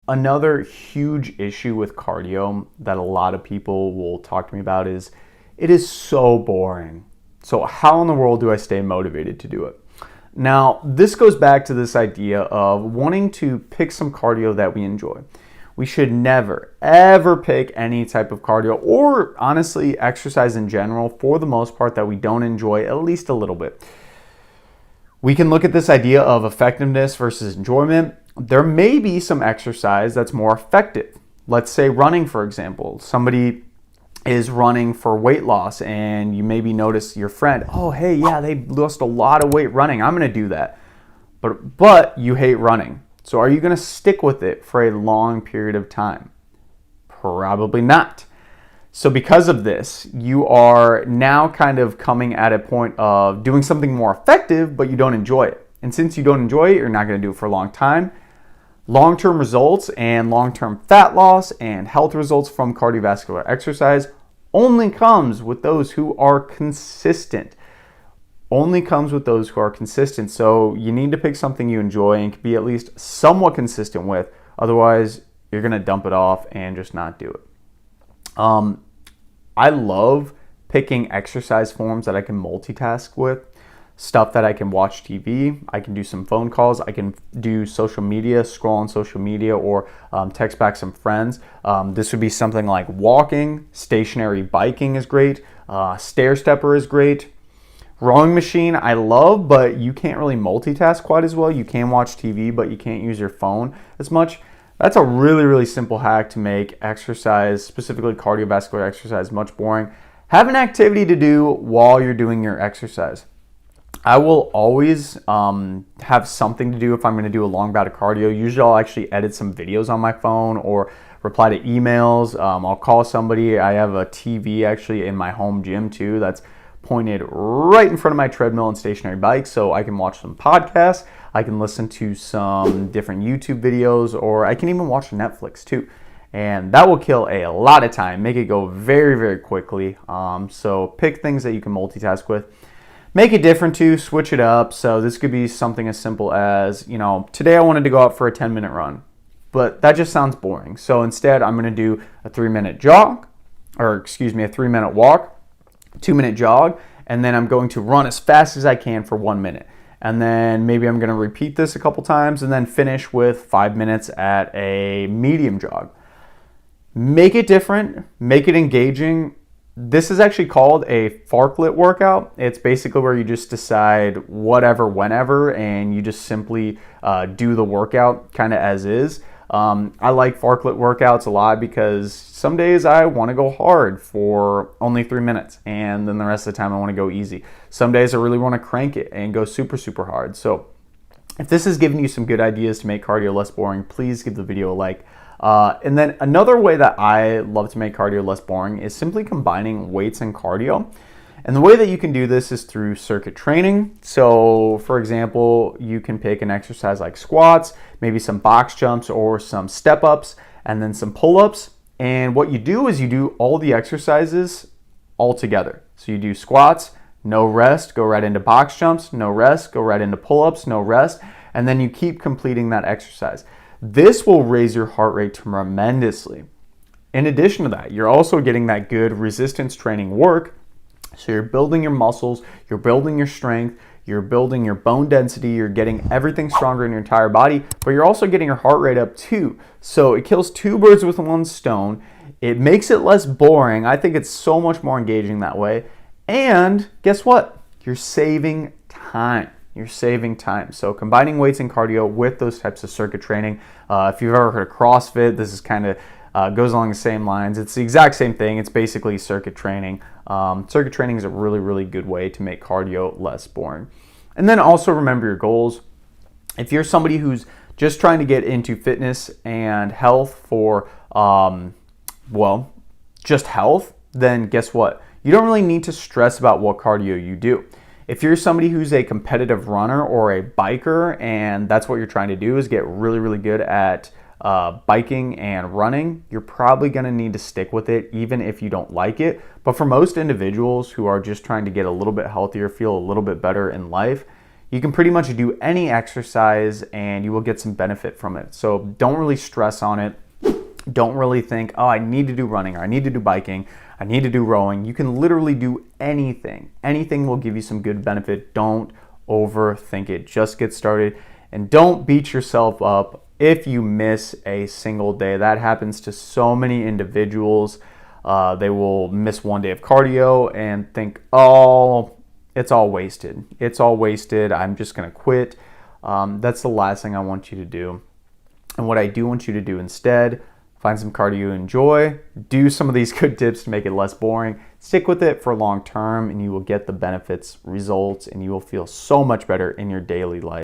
Another huge issue with cardio that a lot of people will talk to me about is it is so boring. So how in the world do I stay motivated to do it? Now, this goes back to this idea of wanting to pick some cardio that we enjoy. We should never, ever pick any type of cardio or honestly exercise in general for the most part that we don't enjoy at least a little bit. We can look at this idea of effectiveness versus enjoyment. There may be some exercise that's more effective. Let's say running, for example. Somebody is running for weight loss and you maybe notice your friend, oh, hey, yeah, they lost a lot of weight running. I'm going to do that. But you hate running. So are you going to stick with it for a long period of time? Probably not. So because of this, you are now kind of coming at a point of doing something more effective, but you don't enjoy it. And since you don't enjoy it, you're not going to do it for a long time. Long-term results and long-term fat loss and health results from cardiovascular exercise only comes with those who are consistent. Only comes with those who are consistent. So you need to pick something you enjoy and can be at least somewhat consistent with. Otherwise, you're going to dump it off and just not do it. I love picking exercise forms that I can multitask with. Stuff that I can watch TV, I can do some phone calls, I can do social media, scroll on social media, or text back some friends. This would be something like walking, stationary biking is great, stair stepper is great. Rowing machine I love, but you can't really multitask quite as well. You can watch TV, but you can't use your phone as much. That's a really, really simple hack to make exercise, specifically cardiovascular exercise, much boring. Have an activity to do while you're doing your exercise. I will always have something to do if I'm going to do a long bout of cardio. Usually I'll actually edit some videos on my phone or reply to emails. I'll call somebody. I have a TV actually in my home gym too that's pointed right in front of my treadmill and stationary bike, so I can watch some podcasts. I can listen to some different YouTube videos, or I can even watch Netflix too. And that will kill a lot of time, make it go very, very quickly. So pick things that you can multitask with. Make it different too, switch it up. So this could be something as simple as, today I wanted to go out for a 10-minute run, but that just sounds boring. So instead I'm gonna do a 3-minute jog, a 3-minute walk, 2-minute jog, and then I'm going to run as fast as I can for 1 minute. And then maybe I'm gonna repeat this a couple times and then finish with 5 minutes at a medium jog. Make it different, make it engaging. This is actually called a farklet workout. It's basically where you just decide whatever, whenever, and you just simply do the workout kind of as is. I like farklet workouts a lot because some days I want to go hard for only 3 minutes, and then the rest of the time I want to go easy. Some days I really want to crank it and go super, super hard. So if this has given you some good ideas to make cardio less boring, please give the video a like. And then another way that I love to make cardio less boring is simply combining weights and cardio. And the way that you can do this is through circuit training. So for example, you can pick an exercise like squats, maybe some box jumps or some step ups, and then some pull-ups. And what you do is you do all the exercises all together. So you do squats, no rest, go right into box jumps, no rest, go right into pull-ups, no rest, and then you keep completing that exercise. This will raise your heart rate tremendously. In addition to that, you're also getting that good resistance training work. So you're building your muscles, you're building your strength, you're building your bone density, you're getting everything stronger in your entire body, but you're also getting your heart rate up too. So it kills two birds with one stone. It makes it less boring. I think it's so much more engaging that way. And guess what? You're saving time. You're saving time. So combining weights and cardio with those types of circuit training. If you've ever heard of CrossFit, this is kind of goes along the same lines. It's the exact same thing. It's basically circuit training. Circuit training is a really, really good way to make cardio less boring. And then also remember your goals. If you're somebody who's just trying to get into fitness and health for, just health, then guess what? You don't really need to stress about what cardio you do. If you're somebody who's a competitive runner or a biker and that's what you're trying to do is get really, really good at biking and running, you're probably going to need to stick with it even if you don't like it. But for most individuals who are just trying to get a little bit healthier, feel a little bit better in life, You can pretty much do any exercise and you will get some benefit from it. So don't really stress on it. Don't really think, oh, I need to do running, or I need to do biking, I need to do rowing. You can literally do anything. Anything will give you some good benefit. Don't overthink it. Just get started, and don't beat yourself up if you miss a single day. That happens to so many individuals. They will miss one day of cardio and think, oh, it's all wasted. It's all wasted. I'm just going to quit. That's the last thing I want you to do. And what I do want you to do instead, find some cardio you enjoy, do some of these good tips to make it less boring, stick with it for long term, and you will get the benefits, results, and you will feel so much better in your daily life.